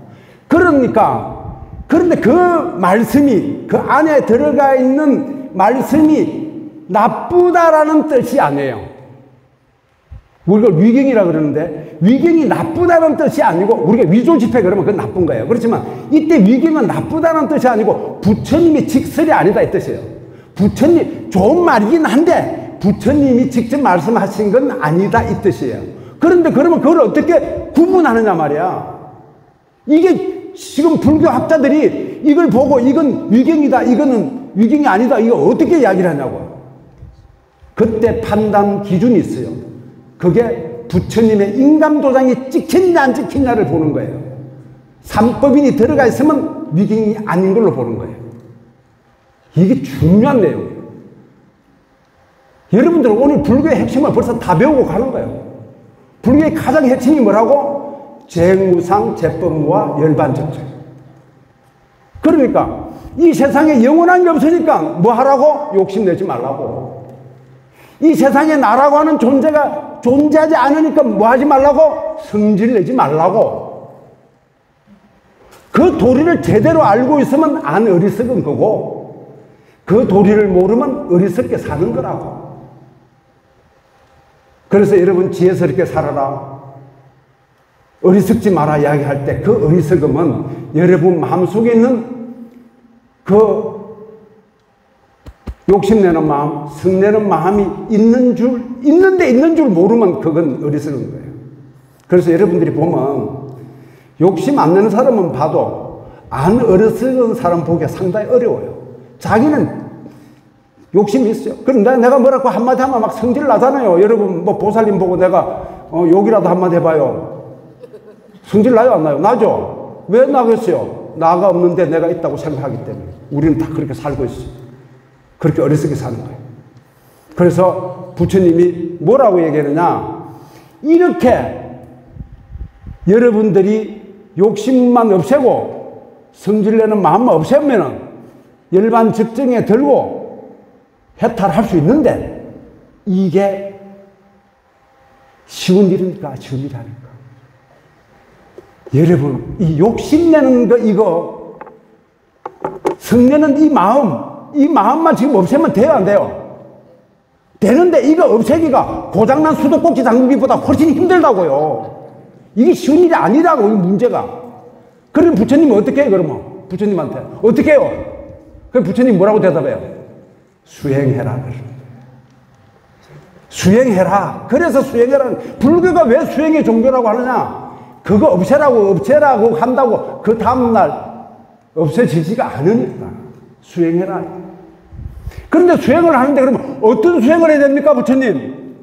그런데 그 말씀이, 그 안에 들어가 있는 말씀이 나쁘다라는 뜻이 아니에요. 우리가 위경이라 그러는데 위경이 나쁘다는 뜻이 아니고 우리가 위조지폐 그러면 그건 나쁜 거예요. 그렇지만 이때 위경은 나쁘다는 뜻이 아니고 부처님이 직설이 아니다 이 뜻이에요. 부처님 좋은 말이긴 한데 부처님이 직접 말씀하신 건 아니다 이 뜻이에요. 그런데 그러면 그걸 어떻게 구분하느냐 말이야. 이게 지금 불교 학자들이 이걸 보고 이건 위경이다 이거는 위경이 아니다 이거 어떻게 이야기를 하냐고. 그때 판단 기준이 있어요. 그게 부처님의 인감도장이 찍혔냐 안 찍혔냐를 보는 거예요. 삼법인이 들어가 있으면 위경이 아닌 걸로 보는 거예요. 이게 중요한 내용이에요. 여러분들은 오늘 불교의 핵심을 벌써 다 배우고 가는 거예요. 불교의 가장 핵심이 뭐라고? 재무상, 재법무와 열반적정. 그러니까 이 세상에 영원한 게 없으니까 뭐 하라고? 욕심내지 말라고. 이 세상에 나라고 하는 존재가 존재하지 않으니까 뭐 하지 말라고? 성질내지 말라고. 그 도리를 제대로 알고 있으면 안 어리석은 거고 그 도리를 모르면 어리석게 사는 거라고. 그래서 여러분 지혜스럽게 살아라. 어리석지 마라 이야기할 때 그 어리석음은 여러분 마음속에 있는 그 욕심내는 마음, 성내는 마음이 있는 줄 모르면 그건 어리석은 거예요. 그래서 여러분들이 보면 욕심 안 내는 사람은 봐도 안 어리석은 사람 보기가 상당히 어려워요. 자기는 욕심이 있어요. 그럼 내가 뭐라고 한마디 하면 막 성질 나잖아요. 여러분 뭐 보살님 보고 내가 욕이라도 한마디 해봐요. 성질 나요 안 나요? 나죠. 왜 나겠어요? 나가 없는데 내가 있다고 생각하기 때문에. 우리는 다 그렇게 살고 있어요. 그렇게 어리석게 사는 거예요. 그래서 부처님이 뭐라고 얘기하느냐, 이렇게 여러분들이 욕심만 없애고 성질내는 마음만 없애면 열반 적정에 들고 해탈할 수 있는데 이게 쉬운 일입니까? 쉬운 일이 아닙니까? 여러분 이 욕심내는 거 이거 성내는 이 마음만 지금 없애면 돼요 안 돼요? 되는데 이거 없애기가 고장난 수도꼭지 잠그기보다 훨씬 힘들다고요. 이게 쉬운 일이 아니라고 이 문제가. 그럼 부처님은 어떻게 해요 그러면? 부처님한테 어떻게 해요? 그럼 부처님 뭐라고 대답해요? 수행해라. 수행해라. 그래서 수행해라. 불교가 왜 수행의 종교라고 하느냐? 그거 없애라고 한다고 그 다음날 없애지지가 않으니까 수행해라. 그런데 수행을 하는데 그러면 어떤 수행을 해야 됩니까 부처님?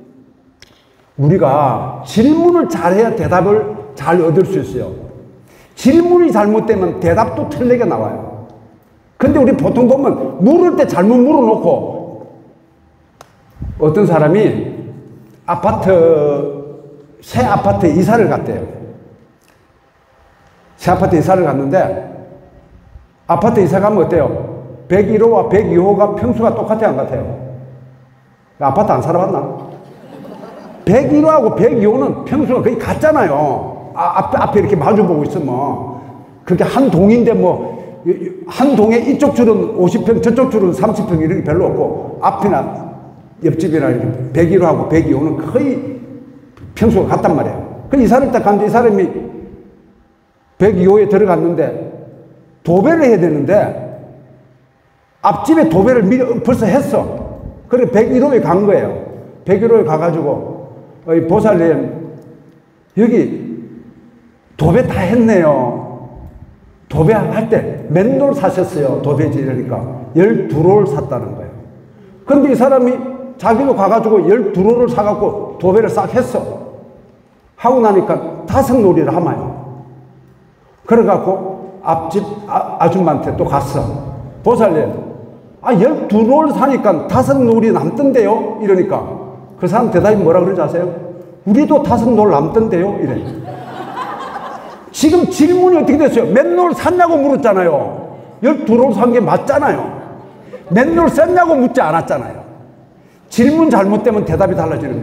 우리가 질문을 잘해야 대답을 잘 얻을 수 있어요. 질문이 잘못되면 대답도 틀리게 나와요. 근데 우리 보통 보면 물을 때 잘못 물어놓고 어떤 사람이 새 아파트에 이사를 갔대요. 새 아파트 이사를 갔는데 아파트 이사 가면 어때요? 101호와 102호가 평수가 똑같아요 안 같아요? 아파트 안 살아봤나? 101호하고 102호는 평수가 거의 같잖아요. 앞에 이렇게 마주보고 있으면 그게 한 동인데 한 동에 이쪽 줄은 50평 저쪽 줄은 30평 이런 게 별로 없고 앞이나 옆집이나 이렇게 101호하고 102호는 거의 평수가 같단 말이에요. 그 이사를 딱 갔는데 이 사람이 102호에 들어갔는데 도배를 해야 되는데 앞집에 도배를 미리 벌써 했어. 그래 101호에 간 거예요. 101호에 가가지고 보살님 여기 도배 다 했네요. 도배할 때 몇 롤 사셨어요? 도배지 이러니까 12롤 샀다는 거예요. 그런데 이 사람이 자기도 가가지고 12롤을 사갖고 도배를 싹 했어. 하고 나니까 5롤이라 하마요. 그래갖고 앞집 아줌마한테 또 갔어. 보살님 12롤 사니까 5롤이 남던데요? 이러니까 그 사람 대답이 뭐라 그러지 아세요? 우리도 5롤 남던데요? 이래. 지금 질문이 어떻게 됐어요? 몇 롤 샀냐고 물었잖아요. 12롤 산 게 맞잖아요. 몇 롤 샀냐고 묻지 않았잖아요. 질문 잘못되면 대답이 달라지는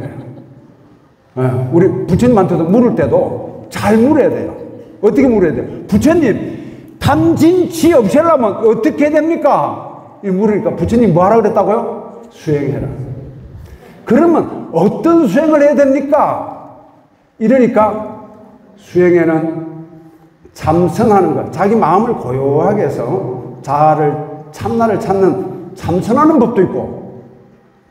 거예요. 우리 부처님한테도 물을 때도 잘 물어야 돼요. 어떻게 물어야 돼요? 부처님 탐진치 없애려면 어떻게 됩니까? 물으니까 부처님 뭐 하라고 그랬다고요? 수행해라. 그러면 어떤 수행을 해야 됩니까? 이러니까 수행에는 참선하는 것, 자기 마음을 고요하게 해서 참나를 찾는 참선하는 법도 있고,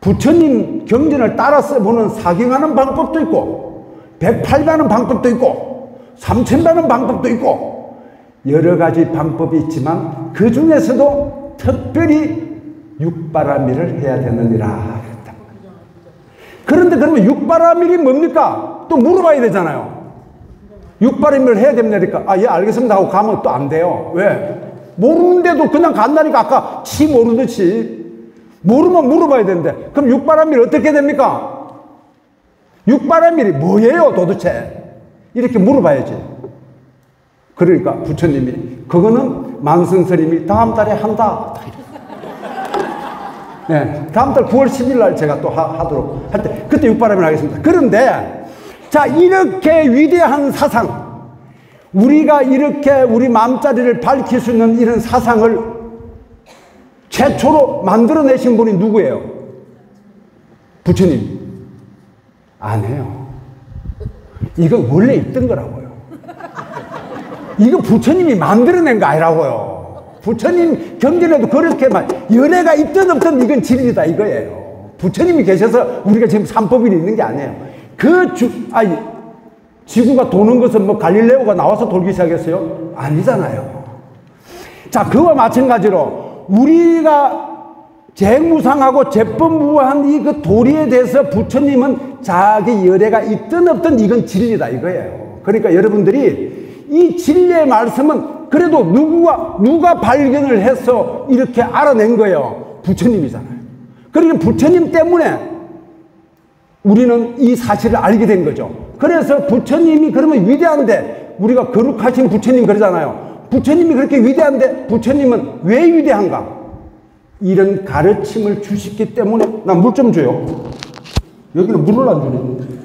부처님 경전을 따라 써보는 사경하는 방법도 있고, 108배하는 방법도 있고, 3000배하는 방법도 있고, 여러 가지 방법이 있지만 그 중에서도 특별히 육바라밀을 해야 되느니라. 그런데 그러면 육바라밀이 뭡니까? 또 물어봐야 되잖아요. 육바라밀을 해야 됩니까? 아, 예, 알겠습니다 하고 가면 또 안 돼요. 왜? 모르는데도 그냥 간다니까. 아까 치 모르듯이. 모르면 물어봐야 되는데. 그럼 육바라밀 어떻게 됩니까? 육바라밀이 뭐예요 도대체? 이렇게 물어봐야지. 그러니까 부처님이 그거는 만승스님이 다음 달에 한다. 네, 다음 달 9월 10일 날 제가 또 하도록 할 때 그때 육바라밀 하겠습니다. 그런데 자, 이렇게 위대한 사상, 우리가 이렇게 우리 마음자리를 밝힐 수 있는 이런 사상을 최초로 만들어내신 분이 누구예요? 부처님. 아니에요. 이거 원래 있던 거라고요. 이거 부처님이 만들어낸 거 아니라고요. 부처님 경전에도 그렇게 연애가 있든 없든 이건 진리다 이거예요. 부처님이 계셔서 우리가 지금 삼법이 있는 게 아니에요. 지구가 도는 것은 뭐 갈릴레오가 나와서 돌기 시작했어요? 아니잖아요. 자, 그와 마찬가지로 우리가 재무상하고 재법무한 이 그 도리에 대해서 부처님은 자기 열애가 있든 없든 이건 진리다 이거예요. 그러니까 여러분들이 이 진리의 말씀은 그래도 누가 발견을 해서 이렇게 알아낸 거예요? 부처님이잖아요. 그러니까 부처님 때문에 우리는 이 사실을 알게 된 거죠. 그래서 부처님이 그러면 위대한데, 우리가 거룩하신 부처님 그러잖아요. 부처님이 그렇게 위대한데 부처님은 왜 위대한가? 이런 가르침을 주셨기 때문에. 나 물 좀 줘요. 여기는 물을 안 주네.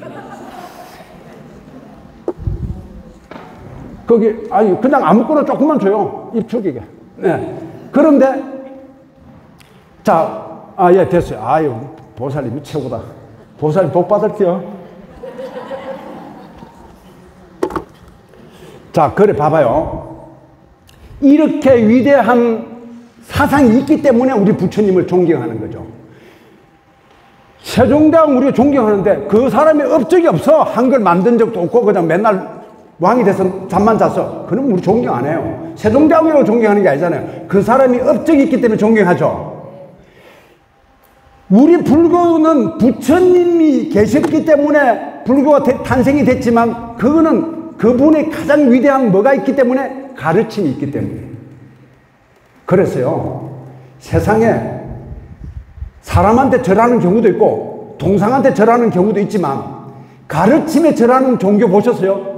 거기 그냥 아무거나 조금만 줘요. 입축이게. 네. 그런데 자, 예, 됐어요. 아유, 보살님이 최고다. 보살님 복 받을게요. 자, 그래 봐봐요. 이렇게 위대한 사상이 있기 때문에 우리 부처님을 존경하는 거죠. 세종대왕 우리가 존경하는데 그 사람이 업적이 없어. 한글 만든 적도 없고 그냥 맨날 왕이 돼서 잠만 잤어. 그럼 우리 존경 안 해요. 세종대왕이라고 존경하는 게 아니잖아요. 그 사람이 업적이 있기 때문에 존경하죠. 우리 불교는 부처님이 계셨기 때문에 불교가 탄생이 됐지만, 그거는 그분의 가장 위대한 뭐가 있기 때문에? 가르침이 있기 때문에. 그래서요, 세상에 사람한테 절하는 경우도 있고 동상한테 절하는 경우도 있지만 가르침에 절하는 종교 보셨어요?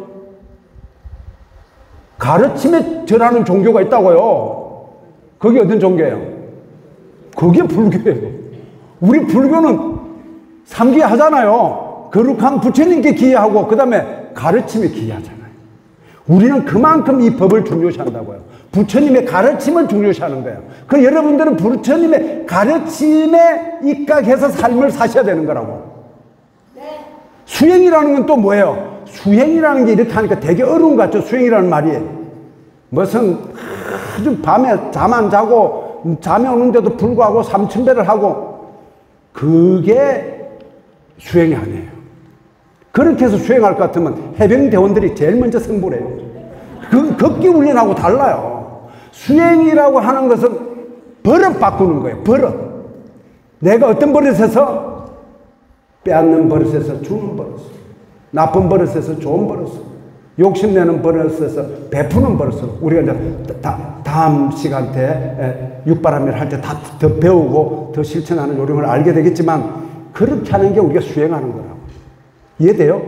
가르침에 절하는 종교가 있다고요. 그게 어떤 종교예요? 그게 불교예요. 우리 불교는 삼기 하잖아요. 거룩한 부처님께 기여하고 그 다음에 가르침에 기여하잖아요. 우리는 그만큼 이 법을 중요시한다고요. 부처님의 가르침을 중요시하는 거예요. 그 여러분들은 부처님의 가르침에 입각해서 삶을 사셔야 되는 거라고. 수행이라는 건 또 뭐예요? 수행이라는 게 이렇게 하니까 되게 어려운 것 같죠? 수행이라는 말이. 무슨 아주 밤에 잠 안 자고 잠이 오는데도 불구하고 3000배를 하고, 그게 수행이 아니에요. 그렇게 해서 수행할 것 같으면 해병대원들이 제일 먼저 승부를 해요. 그 걷기 훈련하고 달라요. 수행이라고 하는 것은 버릇 바꾸는 거예요. 버릇. 내가 어떤 버릇에서 빼앗는 버릇에서 주는 버릇, 나쁜 버릇에서 좋은 버릇, 욕심내는 버릇에서 베푸는 버릇으로 우리가 이제 다음 시간 때 육바라밀 할 때 다 더 배우고 더 실천하는 요령을 알게 되겠지만, 그렇게 하는 게 우리가 수행하는 거라고. 이해돼요?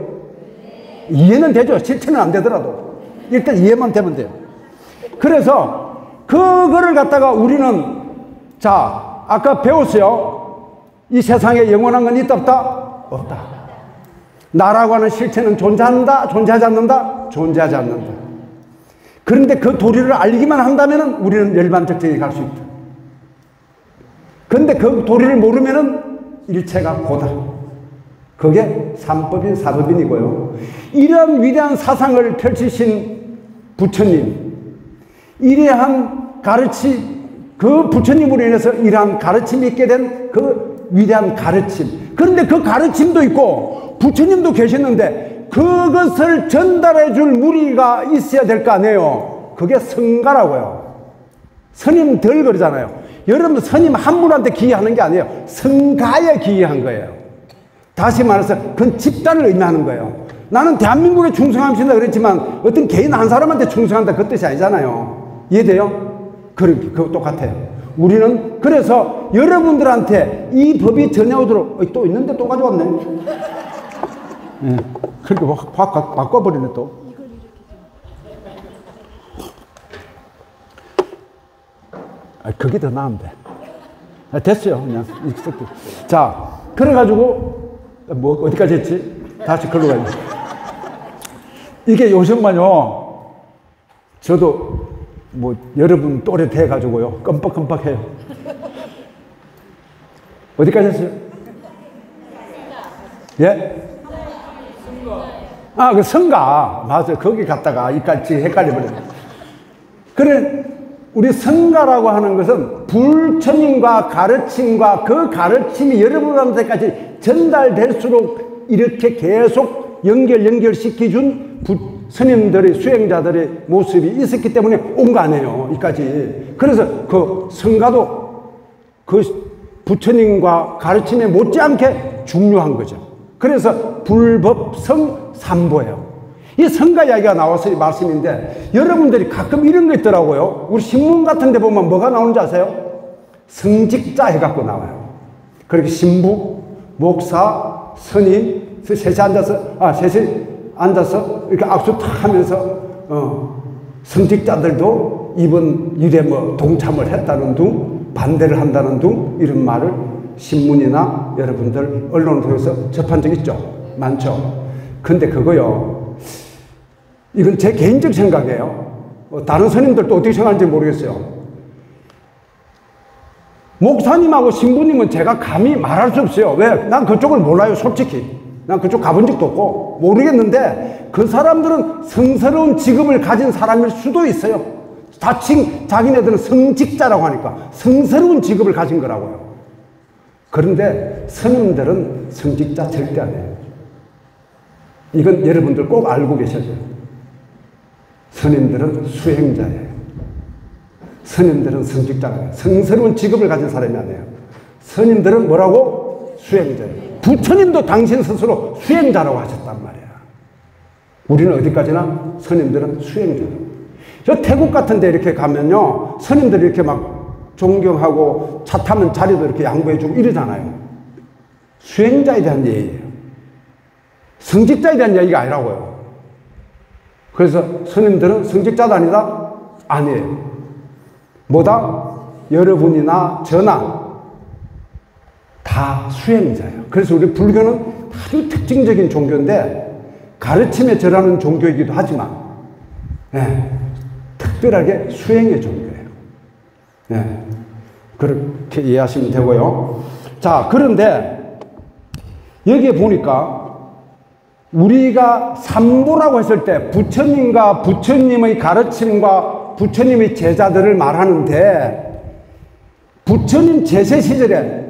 이해는 되죠. 실천은 안 되더라도 일단 이해만 되면 돼요. 그래서 그거를 갖다가 우리는, 자, 아까 배웠어요. 이 세상에 영원한 건 있다 없다? 없다. 나라고 하는 실체는 존재한다? 존재하지 않는다? 존재하지 않는다. 그런데 그 도리를 알기만 한다면 우리는 열반적정에 갈 수 있다. 그런데 그 도리를 모르면 일체가 고다. 그게 삼법인 사법인이고요. 이러한 위대한 사상을 펼치신 부처님, 이러한 그 부처님으로 인해서 이러한 가르침이 있게 된 그 위대한 가르침. 그런데 그 가르침도 있고 부처님도 계셨는데 그것을 전달해 줄 무리가 있어야 될 거 아니에요. 그게 성가라고요. 스님들 그러잖아요. 여러분 스님 한 분한테 기여하는 게 아니에요. 성가에 기여한 거예요. 다시 말해서 그건 집단을 의미하는 거예요. 나는 대한민국에 충성합시다 그랬지만 어떤 개인 한 사람한테 충성한다 그 뜻이 아니잖아요. 이해돼요? 그거 똑같아요. 우리는 그래서 여러분들한테 이 법이 전해오도록 또 있는데 또 가져왔네. 네. 그렇게 확 바꿔버리네 또. 그게 더 나은데. 됐어요. 그냥. 자, 그래가지고, 어디까지 했지? 다시 글로 가야 돼. 이게 요즘만요, 저도 여러분 또래 돼가지고요, 껌뻑껌뻑해요. 어디까지 했어요? 예? 그 성가. 맞아요. 거기 갔다가 이까지 헷갈려버렸네. 그래, 우리 성가라고 하는 것은 부처님과 가르침과 그 가르침이 여러분한테까지 전달될수록 이렇게 계속 연결시켜준 스님들의 수행자들의 모습이 있었기 때문에 온 거 아니에요. 이까지. 그래서 그 성가도 그 부처님과 가르침에 못지않게 중요한 거죠. 그래서 불법성 삼보예요. 이 성가 이야기가 나와서 이 말씀인데 여러분들이 가끔 이런 거 있더라고요. 우리 신문 같은 데 보면 뭐가 나오는지 아세요? 성직자 해갖고 나와요. 그렇게 신부, 목사, 스님 셋이 앉아서 이렇게 악수 탁 하면서 성직자들도 이번 일에 동참을 했다는 둥, 반대를 한다는 둥, 이런 말을 신문이나 여러분들 언론을 통해서 접한 적 있죠? 많죠? 근데 그거요, 이건 제 개인적 생각이에요. 다른 스님들도 어떻게 생각하는지 모르겠어요. 목사님하고 신부님은 제가 감히 말할 수 없어요. 왜? 난 그쪽을 몰라요, 솔직히. 난 그쪽 가본 적도 없고 모르겠는데 그 사람들은 성스러운 직업을 가진 사람일 수도 있어요. 자기네들은 성직자라고 하니까 성스러운 직업을 가진 거라고요. 그런데 스님들은 성직자 절대 아니에요. 이건 여러분들 꼭 알고 계셔야 돼요. 스님들은 수행자예요. 스님들은 성직자예요. 성스러운 직업을 가진 사람이 아니에요. 스님들은 뭐라고? 수행자예요. 부처님도 당신 스스로 수행자라고 하셨단 말이야. 우리는 어디까지나 스님들은 수행자예요. 저 태국 같은 데 이렇게 가면요, 스님들이 이렇게 막 존경하고 차 타면 자리도 이렇게 양보해주고 이러잖아요. 수행자에 대한 예의예요. 성직자에 대한 얘기가 아니라고요. 그래서 스님들은 성직자도 아니다? 아니에요. 뭐다? 여러분이나 저나 다 수행자예요. 그래서 우리 불교는 아주 특징적인 종교인데 가르침에 절하는 종교이기도 하지만 특별하게 수행의 종교예요. 그렇게 이해하시면 되고요. 자, 그런데 여기에 보니까 우리가 삼보라고 했을 때 부처님과 부처님의 가르침과 부처님의 제자들을 말하는데 부처님 제세 시절에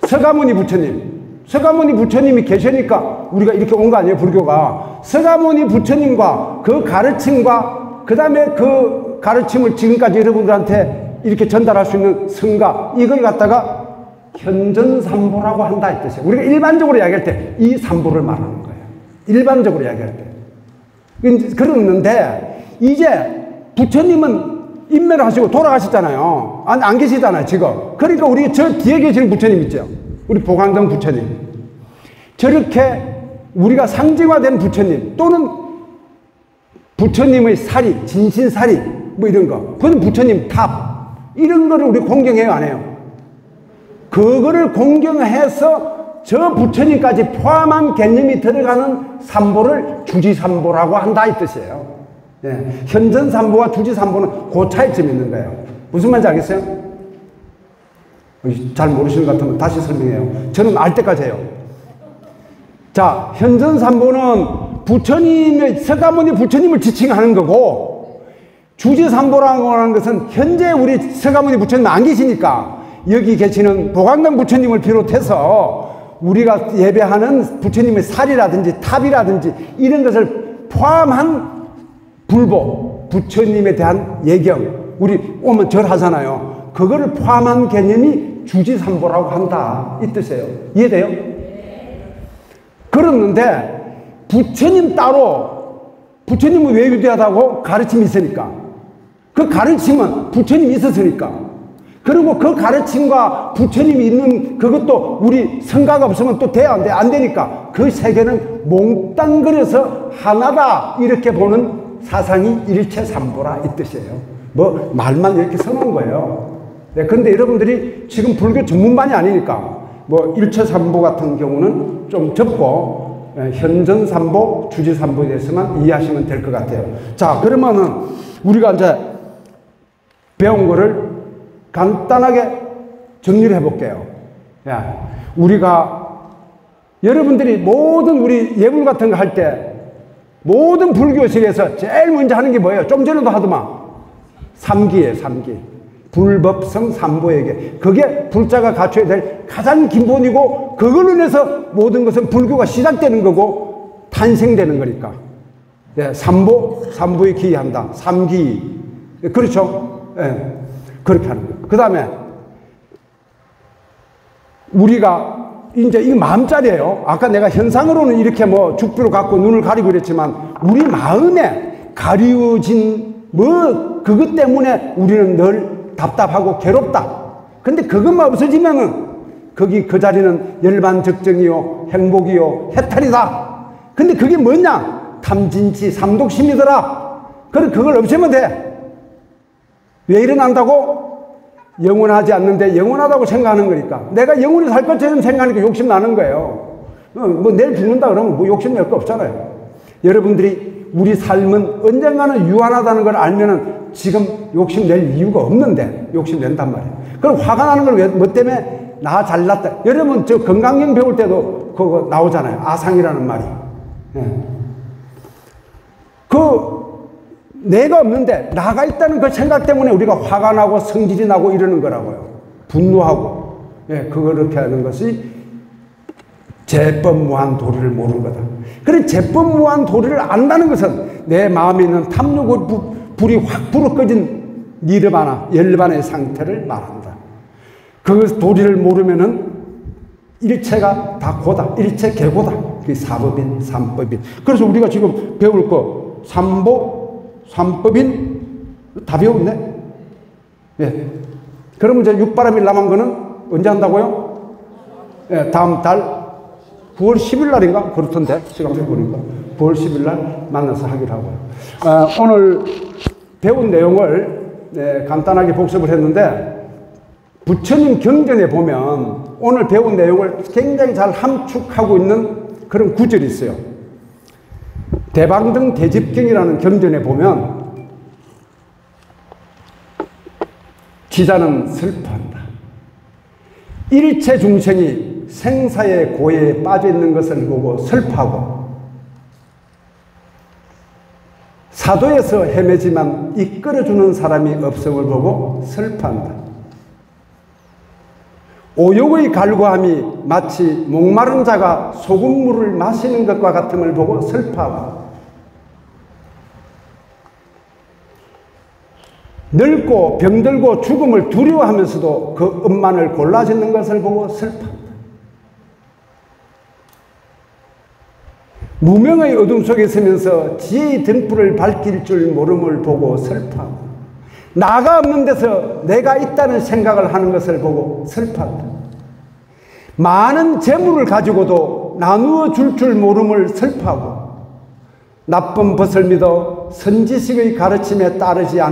서가모니 부처님이 계시니까 우리가 이렇게 온 거 아니에요, 불교가. 서가모니 부처님과 그 가르침과 그 다음에 그 가르침을 지금까지 여러분들한테 이렇게 전달할 수 있는 성가, 이걸 갖다가 현전삼보라고 한다 이 뜻이에요. 우리가 일반적으로 이야기할 때 이 삼보를 말하는 거예요. 일반적으로 이야기할 때. 그러는데 이제 부처님은 인멸을 하시고 돌아가셨잖아요. 안 계시잖아요, 지금. 그러니까 우리 저 뒤에 계시는 부처님 있죠. 우리 보광경 부처님. 저렇게 우리가 상징화된 부처님 또는 부처님의 사리, 진신사리 뭐 이런 거. 그건 부처님 탑. 이런 거를 우리 공경해요, 안 해요? 그거를 공경해서 저 부처님까지 포함한 개념이 들어가는 삼보를 주지삼보라고 한다 이 뜻이에요. 현전삼보와 주지삼보는 그 차이점이 있는 거예요. 무슨 말인지 알겠어요? 잘 모르시는 것 같으면 다시 설명해요. 저는 알 때까지 해요. 자, 현전삼보는 부처님의, 서가모니 부처님을 지칭하는 거고, 주지삼보라고 하는 것은 현재 우리 서가모니 부처님 안 계시니까 여기 계시는 보광당 부처님을 비롯해서 우리가 예배하는 부처님의 살이라든지 탑이라든지 이런 것을 포함한 불보, 부처님에 대한 예경, 우리 오면 절하잖아요. 그거를 포함한 개념이 주지삼보라고 한다, 이 뜻이에요. 이해돼요? 그랬는데 부처님 따로, 부처님은 왜 위대하다고? 가르침이 있으니까. 그 가르침은 부처님이 있었으니까. 그리고 그 가르침과 부처님이 있는 그것도 우리 성가가 없으면 또 돼야 안 돼? 안 되니까 그 세계는 몽땅 그려서 하나다, 이렇게 보는 사상이 일체삼보라, 이 뜻이에요. 뭐 말만 이렇게 써놓은 거예요. 네, 그런데 여러분들이 지금 불교 전문반이 아니니까 뭐 일체삼보 같은 경우는 좀 접고 현전삼보, 주지삼보에 대해서만 이해하시면 될 것 같아요. 자, 그러면은 우리가 이제 배운 거를 간단하게 정리를 해볼게요. 야, 우리가 여러분들이 모든 우리 예불 같은 거 할 때 모든 불교식에서 제일 먼저 하는 게 뭐예요? 좀 전에도 하더만 삼기예요. 삼기. 불법성 삼보에게. 그게 불자가 갖춰야 될 가장 기본이고, 그걸로 인해서 모든 것은 불교가 시작되는 거고 탄생되는 거니까. 예, 삼보에 기이한다. 삼기. 그렇죠? 예, 그렇게 하는 거예요. 그 다음에 우리가 이제 이거 마음자리예요. 아까 내가 현상으로는 이렇게 뭐 죽비로 갖고 눈을 가리고 그랬지만 우리 마음에 가리워진 뭐 그것 때문에 우리는 늘 답답하고 괴롭다. 근데 그것만 없어지면은 거기 그 자리는 열반적정이요, 행복이요, 해탈이다. 근데 그게 뭐냐? 탐진치 삼독심이더라. 그래, 그걸 없애면 돼. 왜 일어난다고? 영원하지 않는데 영원하다고 생각하는 거니까. 내가 영원히 살 것처럼 생각하니까 욕심 나는 거예요. 뭐 내일 죽는다 그러면 뭐 욕심 낼 거 없잖아요. 여러분들이 우리 삶은 언젠가는 유한하다는 걸 알면은 지금 욕심 낼 이유가 없는데 욕심 낸단 말이에요. 그럼 화가 나는 걸 왜, 뭐 때문에? 나 잘났다. 여러분 저 건강경 배울 때도 그거 나오잖아요. 아상이라는 말이. 예. 내가 없는데 나가 있다는 그 생각 때문에 우리가 화가 나고 성질이 나고 이러는 거라고요. 분노하고. 예, 그렇게 하는 것이 제법무한 도리를 모르는 거다. 그래, 제법무한 도리를 안다는 것은 내 마음에 있는 탐욕의 불이 확 불어 꺼진 니르바나, 열반의 상태를 말한다. 그 도리를 모르면은 일체가 다 고다. 일체 개고다. 그게 사법인, 삼법인. 그래서 우리가 지금 배울 거 삼보, 삼법인 다 배웠네. 예. 그러면 이제 육바람일 남은 거는 언제 한다고요? 예, 다음 달 9월 10일 날인가? 그렇던데 시간표 보니까 9월 10일 날 만나서 하기로 하고요. 오늘 배운 내용을 간단하게 복습을 했는데 부처님 경전에 보면 오늘 배운 내용을 굉장히 잘 함축하고 있는 그런 구절이 있어요. 대방등 대집경이라는 경전에 보면 기자는 슬퍼한다. 일체 중생이 생사의 고해에 빠져 있는 것을 보고 슬퍼하고 사도에서 헤매지만 이끌어주는 사람이 없음을 보고 슬퍼한다. 오욕의 갈구함이 마치 목마른 자가 소금물을 마시는 것과 같음을 보고 슬퍼하고 늙고 병들고 죽음을 두려워하면서도 그 음만을 골라짓는 것을 보고 슬퍼한다. 무명의 어둠 속에 있으면서 지혜의 등불을 밝힐 줄 모름을 보고 슬퍼하고 나가 없는 데서 내가 있다는 생각을 하는 것을 보고 슬퍼한다. 많은 재물을 가지고도 나누어 줄 줄 모름을 슬퍼하고 나쁜 벗을 믿어 선지식의 가르침에 따르지 않는